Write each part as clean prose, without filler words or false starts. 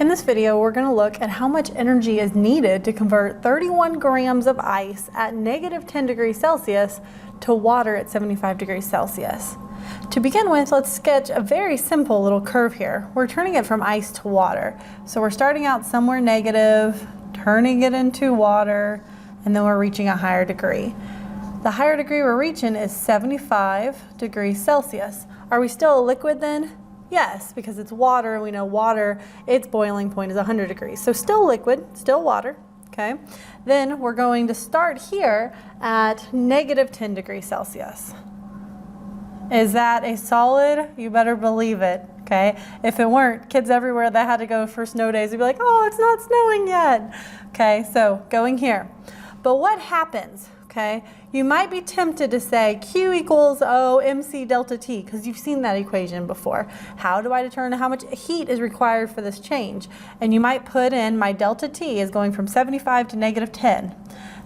In this video, we're going to look at how much energy is needed to convert 31 grams of ice at negative 10 degrees Celsius to water at 75 degrees Celsius. To begin with, let's sketch a very simple little curve here. We're turning it from ice to water. So we're starting out somewhere negative, turning it into water, and then we're reaching a higher degree. The higher degree we're reaching is 75 degrees Celsius. Are we still a liquid then? Yes, because it's water, and we know water, its boiling point is 100 degrees. So still liquid, still water, okay? Then we're going to start here at negative 10 degrees Celsius. Is that a solid? You better believe it, okay? If it weren't, kids everywhere that had to go for snow days would be like, oh, it's not snowing yet. Okay, so going here. But what happens, okay? You might be tempted to say Q equals O mc delta T, because you've seen that equation before. How do I determine how much heat is required for this change? And you might put in my delta T is going from 75 to negative 10.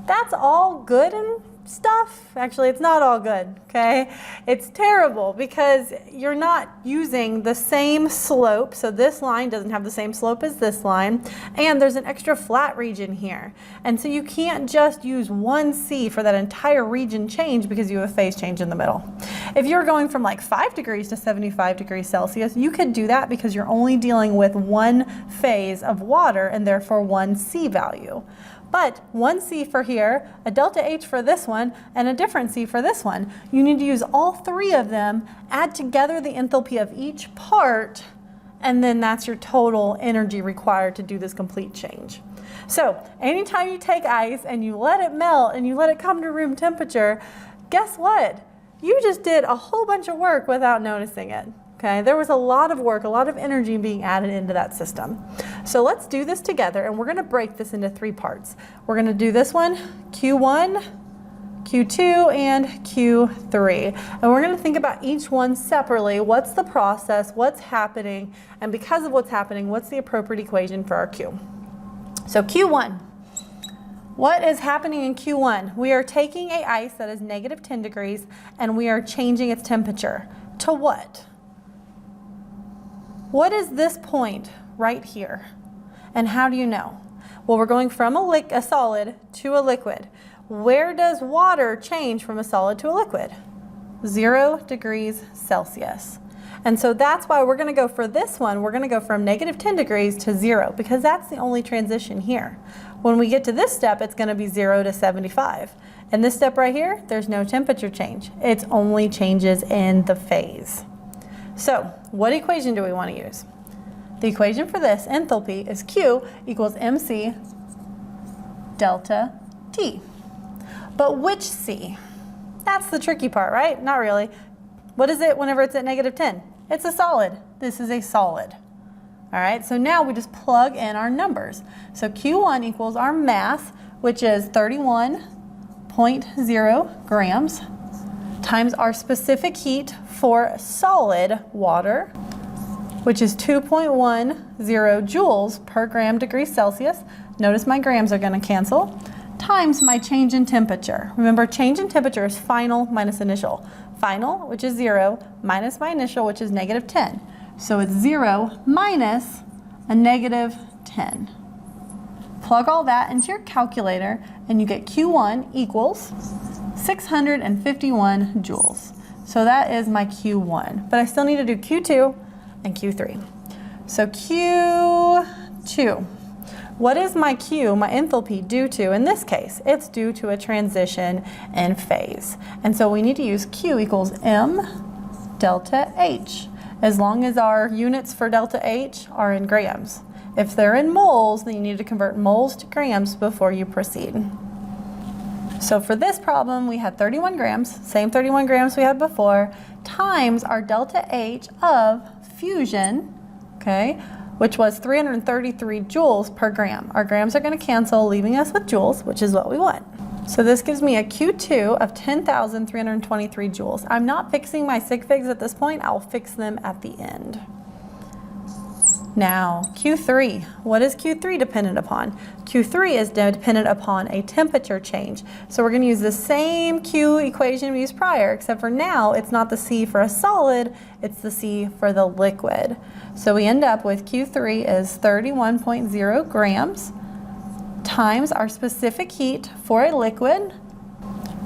That's all good and stuff. Actually, it's not all good, okay? It's terrible because you're not using the same slope. So this line doesn't have the same slope as this line, and there's an extra flat region here. And so you can't just use 1C for that entire region change because you have a phase change in the middle. If you're going from like 5 degrees to 75 degrees Celsius, you could do that because you're only dealing with one phase of water and therefore one C value. But one C for here, a delta H for this one, and a different C for this one. You need to use all three of them, add together the enthalpy of each part, and then that's your total energy required to do this complete change. So anytime you take ice and you let it melt and you let it come to room temperature, guess what? You just did a whole bunch of work without noticing it. Okay, there was a lot of work, a lot of energy being added into that system. So let's do this together, and we're going to break this into three parts. We're going to do this one, Q1, Q2, and Q3. And we're going to think about each one separately. What's the process? What's happening? And because of what's happening, what's the appropriate equation for our Q? So Q1. What is happening in Q1? We are taking a ice that is negative 10 degrees, and we are changing its temperature. To what? What is this point right here? And how do you know? Well, we're going from a solid to a liquid. Where does water change from a solid to a liquid? 0 degrees Celsius. And so that's why we're going to go for this one. We're going to go from negative 10 degrees to 0 because that's the only transition here. When we get to this step, it's going to be 0 to 75. And this step right here, there's no temperature change. It's only changes in the phase. So what equation do we want to use? The equation for this enthalpy is Q equals mc delta T. But which C? That's the tricky part, right? Not really. What is it whenever it's at negative 10? It's a solid. This is a solid. All right, so now we just plug in our numbers. So Q1 equals our mass, which is 31.0 grams, times our specific heat for solid water, which is 2.10 joules per gram degree Celsius. Notice my grams are going to cancel, times my change in temperature. Remember, change in temperature is final minus initial. Final, which is 0, minus my initial, which is negative 10. So it's 0 minus a negative 10. Plug all that into your calculator, and you get Q1 equals 651 joules. So that is my Q1, but I still need to do Q2 and Q3. So Q2, what is my Q, my enthalpy, due to? In this case, it's due to a transition in phase. And so we need to use Q equals M delta H, as long as our units for delta H are in grams. If they're in moles, then you need to convert moles to grams before you proceed. So for this problem, we had 31 grams, same 31 grams we had before, times our delta H of fusion, okay, which was 333 joules per gram. Our grams are going to cancel, leaving us with joules, which is what we want. So this gives me a Q2 of 10,323 joules. I'm not fixing my sig figs at this point. I'll fix them at the end. Now, Q3. What is Q3 dependent upon? Q3 is dependent upon a temperature change. So we're going to use the same Q equation we used prior, except for now it's not the C for a solid, it's the C for the liquid. So we end up with Q3 is 31.0 grams times our specific heat for a liquid,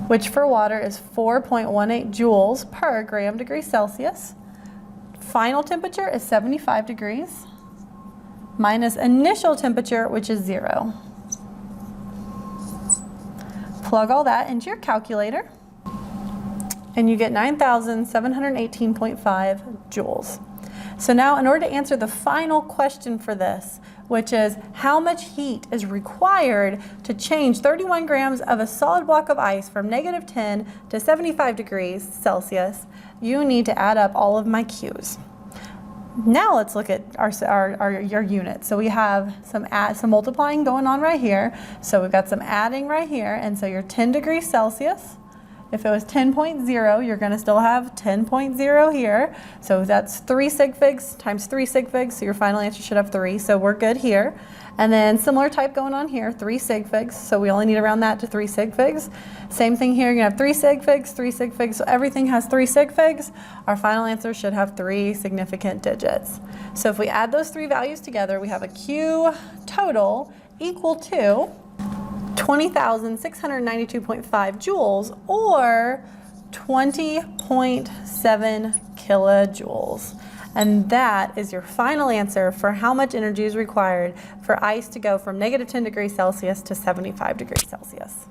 which for water is 4.18 joules per gram degree Celsius. Final temperature is 75 degrees. Minus initial temperature, which is 0. Plug all that into your calculator, and you get 9,718.5 joules. So now, in order to answer the final question for this, which is how much heat is required to change 31 grams of a solid block of ice from -10 to 75 degrees Celsius, you need to add up all of my Q's. Now let's look at your unit. So we have some multiplying going on right here. So we've got some adding right here. And so your 10 degrees Celsius, if it was 10.0, you're going to still have 10.0 here. So that's 3 sig figs times 3 sig figs. So your final answer should have 3. So we're good here. And then similar type going on here, 3 sig figs. So we only need to round that to 3 sig figs. Same thing here, you're going to have 3 sig figs, 3 sig figs. So everything has 3 sig figs. Our final answer should have 3 significant digits. So if we add those 3 values together, we have a Q total equal to 20,692.5 joules or 20.7 kilojoules. And that is your final answer for how much energy is required for ice to go from -10 degrees Celsius to 75 degrees Celsius.